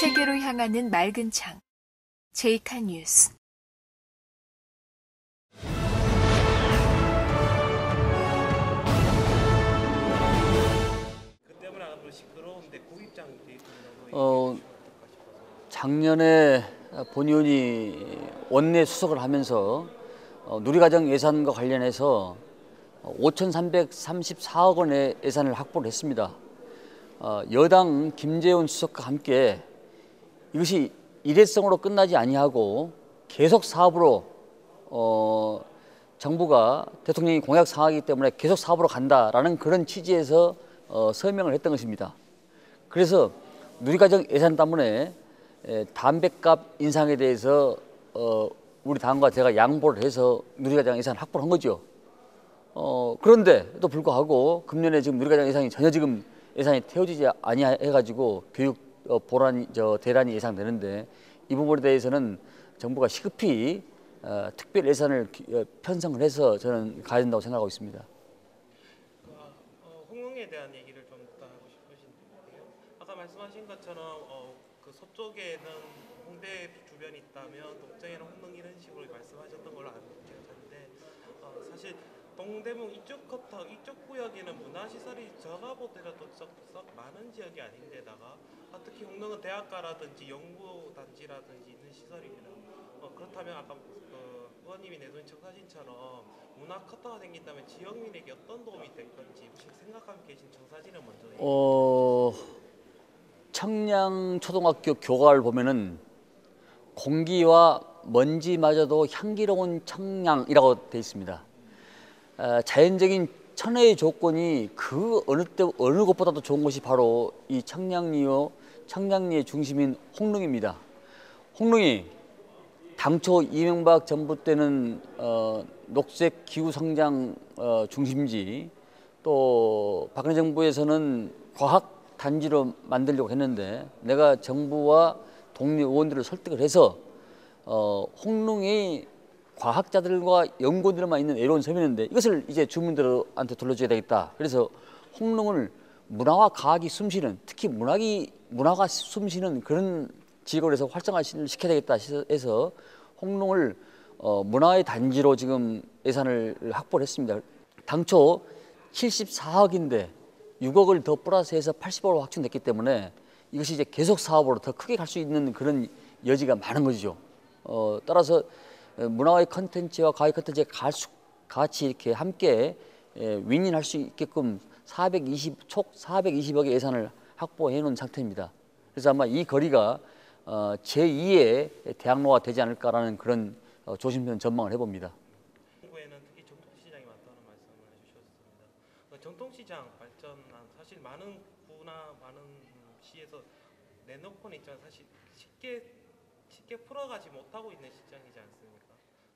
세계로 향하는 맑은 창, 제이칸 뉴스. 그 때문에 아무래도 시끄러운데 구입장 작년에 본 의원이 원내 수석을 하면서 누리과정 예산과 관련해서 5,334억 원의 예산을 확보를 했습니다. 여당 김재원 수석과 함께 이것이 일회성으로 끝나지 아니하고 계속 사업으로 정부가 대통령이 공약 사항이기 때문에 계속 사업으로 간다라는 그런 취지에서 서명을 했던 것입니다. 그래서 누리과정 예산 때문에 담뱃값 인상에 대해서 우리 당과 제가 양보를 해서 누리과정 예산 확보를 한 거죠. 그런데도 불구하고 금년에 지금 누리과정 예산이 전혀 지금 예산이 태워지지 아니해가지고 교육 대란이 예상되는데 이 부분에 대해서는 정부가 시급히 특별 예산을 편성을 해서 저는 가야 된다고 생각하고 있습니다. 홍릉에 대한 얘기를 좀 더 하고 싶으신데요. 아까 말씀하신 것처럼 그 서쪽에는 홍대 주변이 있다면 동쪽에는 홍릉 이런 식으로 말씀하셨던 걸로 알고 있는데 사실 동대문 이쪽 구역에는 문화시설이 저가보다도 썩 많은 지역이 아닌데다가 특히 홍릉은 대학가라든지 연구단지라든지 있는 시설입니다. 그렇다면 아까 의원님이 내놓은 청사진처럼 문화 커터가 생긴다면 지역민에게 어떤 도움이 될 건지 혹시 생각하고 계신 청사진을 먼저 청량초등학교 교과를 보면은 공기와 먼지마저도 향기로운 청량이라고 되어 있습니다. 자연적인 천혜의 조건이 그 어느 곳보다도 좋은 곳이 바로 이 청량리의 중심인 홍릉입니다. 홍릉이 당초 이명박 정부 때는 녹색 기후 성장 중심지, 또 박근혜 정부에서는 과학 단지로 만들려고 했는데 내가 정부와 동료 의원들을 설득을 해서 홍릉이 과학자들과 연구원들만 있는 외로운 섬이었는데 이것을 이제 주민들한테 돌려줘야 되겠다. 그래서 홍릉을 문화와 과학이 숨쉬는, 특히 문화가 숨쉬는 그런 지역으로 해서 활성화를 시켜야 되겠다 해서 홍릉을 문화의 단지로 지금 예산을 확보를 했습니다. 당초 74억인데 6억을 더 플러스해서 80억으로 확충됐기 때문에 이것이 이제 계속 사업으로 더 크게 갈 수 있는 그런 여지가 많은 거죠. 따라서 문화의 컨텐츠와 과학 컨텐츠가 같이 이렇게 함께 윈윈할 수 있게끔 총 420억의 예산을 확보해 놓은 상태입니다. 그래서 아마 이 거리가 제2의 대학로가 되지 않을까라는 그런 조심스러운 전망을 해봅니다. 한국에는 특히 전통시장이 많다는 말씀을 해주셨습니다. 전통시장 발전은 사실 많은 구나 많은 시에서 내놓고는 있지만 사실 쉽게 풀어가지 못하고 있는 시장이지 않습니까?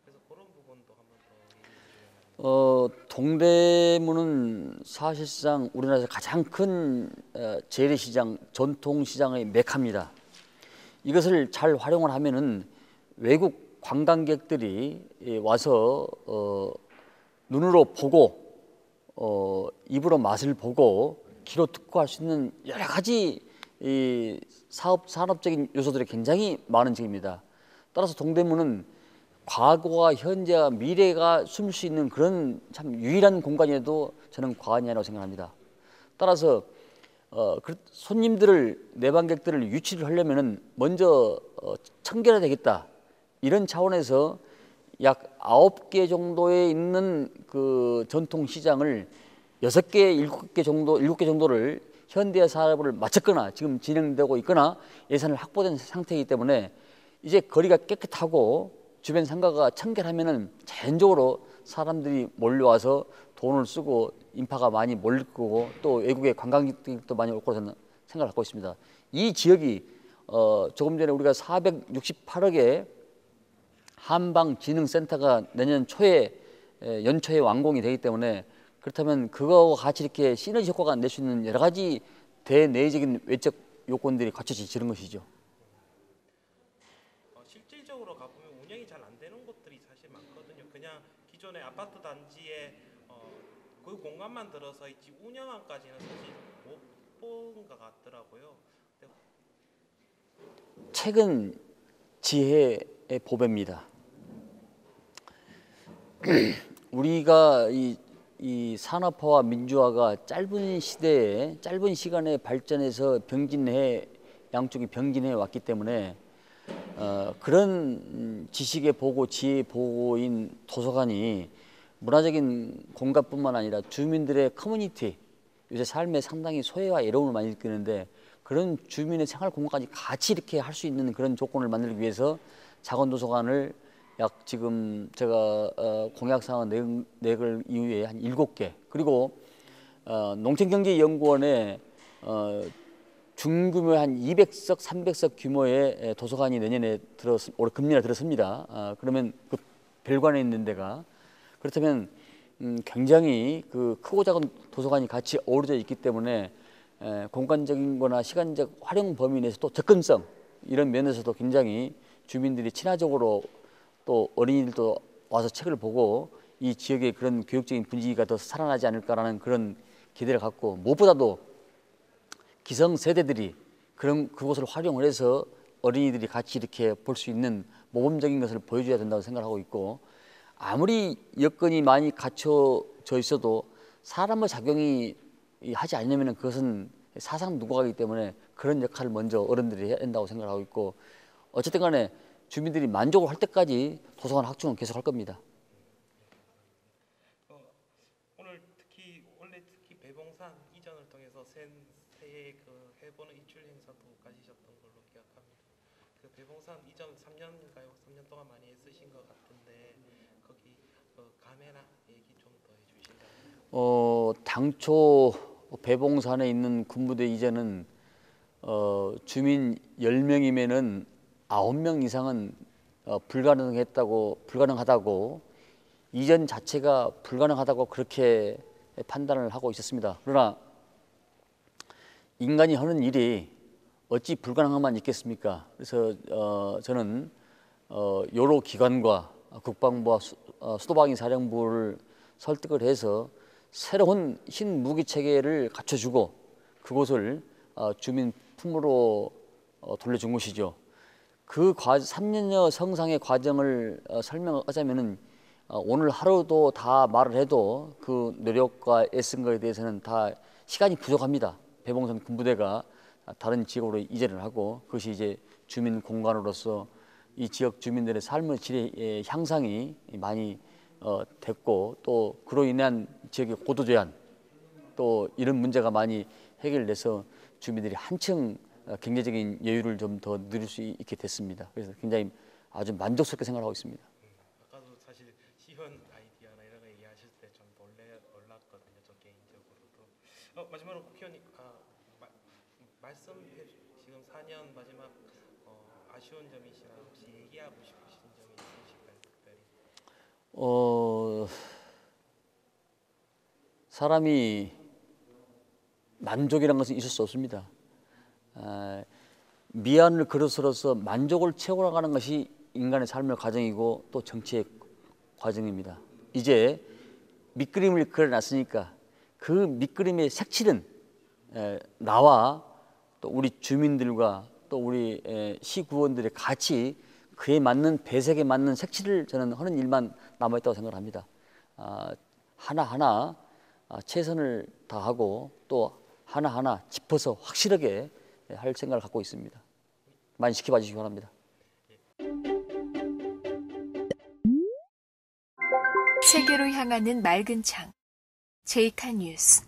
그래서 그런 부분도 한번 더 얘기해 주시면. 동대문은 사실상 우리나라에서 가장 큰 재래시장, 전통시장의 메카입니다. 이것을 잘 활용을 하면은 외국 관광객들이 와서 눈으로 보고 입으로 맛을 보고 귀로 듣고 할 수 있는 여러 가지 이 산업적인 요소들이 굉장히 많은 지역입니다. 따라서 동대문은 과거와 현재와 미래가 숨을 수 있는 그런 참 유일한 공간에도 저는 과언이 아니라고 생각합니다. 따라서 손님들을, 내방객들을 유치를 하려면은 먼저 청결해야 되겠다, 이런 차원에서 약 9개 정도에 있는 그 전통시장을 6개, 7개 정도를 현대화 사업을 마쳤거나 지금 진행되고 있거나 예산을 확보된 상태이기 때문에 이제 거리가 깨끗하고 주변 상가가 청결하면은 자연적으로 사람들이 몰려와서 돈을 쓰고 인파가 많이 몰릴 거고 또 외국의 관광객들도 많이 올 거라고 저는 생각을 갖고 있습니다. 이 지역이 조금 전에 우리가 468억의 한방진흥센터가 내년 연초에 완공이 되기 때문에 그렇다면 그거와 같이 이렇게 시너지 효과가 낼 수 있는 여러 가지 대내적인 외적 요건들이 갖춰지는 것이죠. 실질적으로 가보면 운영이 잘 안 되는 곳들이 사실 많거든요. 그냥 기존의 아파트 단지에 그 공간만 들어서 있지 운영안까지는 사실 못 본 것 같더라고요. 책은 지혜의 보배입니다. 우리가 이 산업화와 민주화가 짧은 시대에 짧은 시간에 발전해서 양쪽이 병진해 왔기 때문에 그런 지식의 보고 지혜의 보고인 도서관이 문화적인 공간뿐만 아니라 주민들의 커뮤니티, 요새 삶에 상당히 소외와 외로움을 많이 느끼는데 그런 주민의 생활 공간까지 같이 이렇게 할 수 있는 그런 조건을 만들기 위해서 작은 도서관을 약 지금 제가 공약사항 내걸 이후에 한 7개, 그리고 농촌경제연구원에 중규모 한 200석, 300석 규모의 도서관이 내년에 올해 금년에 들었습니다. 그러면 그 별관에 있는 데가 그렇다면 굉장히 그 크고 작은 도서관이 같이 어우러져 있기 때문에 공간적인 거나 시간적 활용 범위 내에서 또 접근성 이런 면에서도 굉장히 주민들이 친화적으로 또 어린이들도 와서 책을 보고 이 지역의 그런 교육적인 분위기가 더 살아나지 않을까라는 그런 기대를 갖고, 무엇보다도 기성세대들이 그곳을 활용을 해서 어린이들이 같이 이렇게 볼 수 있는 모범적인 것을 보여줘야 된다고 생각하고 있고, 아무리 여건이 많이 갖춰져 있어도 사람의 작용이 하지 않으면 그것은 사상 누각이기 때문에 그런 역할을 먼저 어른들이 해야 된다고 생각하고 있고, 어쨌든 간에 주민들이 만족을 할 때까지 도서관 확충은 계속 할 겁니다. 원래 특히 배봉산 이전을 통해서 새해 그 해보는 일출 행사도 가지셨던 걸로 기억합니다. 그 배봉산 이전 3년인가요? 3년 동안 많이 애쓰신 것 같은데 거기 감회나 얘기 좀 더 해주실까요? 당초 배봉산에 있는 군부대 이전은 주민 10명이면은 9명 이상은 불가능하다고 이전 자체가 불가능하다고 그렇게 판단을 하고 있었습니다. 그러나 인간이 하는 일이 어찌 불가능한만 있겠습니까? 그래서 저는 여러 기관과 국방부와 수도방위 사령부를 설득을 해서 새로운 신무기 체계를 갖춰주고 그곳을 주민 품으로 돌려준 것이죠. 그 3년여 성상의 과정을 설명하자면은 오늘 하루도 다 말을 해도 그 노력과 애쓴 것에 대해서는 다 시간이 부족합니다. 배봉산 군부대가 다른 지역으로 이전을 하고 그것이 이제 주민 공간으로서 이 지역 주민들의 삶의 질의 향상이 많이 됐고, 또 그로 인한 지역의 고도 제한 또 이런 문제가 많이 해결돼서 주민들이 한층 경제적인 여유를 좀 더 누릴 수 있게 됐습니다. 그래서 굉장히 아주 만족스럽게 생각하고 있습니다. 아까도 사실 시현 아이디어나 이런 거 얘기하실 때 좀 놀랐거든요. 저 개인적으로도. 마지막으로 국회의원님 말씀해 지금 4년 마지막 아쉬운 점이시나 혹시 얘기하고 싶으신 점이 있으실까요? 특별히. 사람이 만족이라는 것은 있을 수 없습니다. 미안을 그릇으로서 만족을 채워나가는 것이 인간의 삶의 과정이고 또 정치의 과정입니다. 이제 밑그림을 그려놨으니까 그 밑그림의 색칠은 나와 또 우리 주민들과 또 우리 시구원들이 같이 그에 맞는 배색에 맞는 색칠을 저는 하는 일만 남아있다고 생각을 합니다. 하나하나 최선을 다하고 또 하나하나 짚어서 확실하게 할 생각을 갖고 있습니다. 많이 지켜봐 주시기 바랍니다. 세계로 향하는 맑은 창, 제이카 뉴스.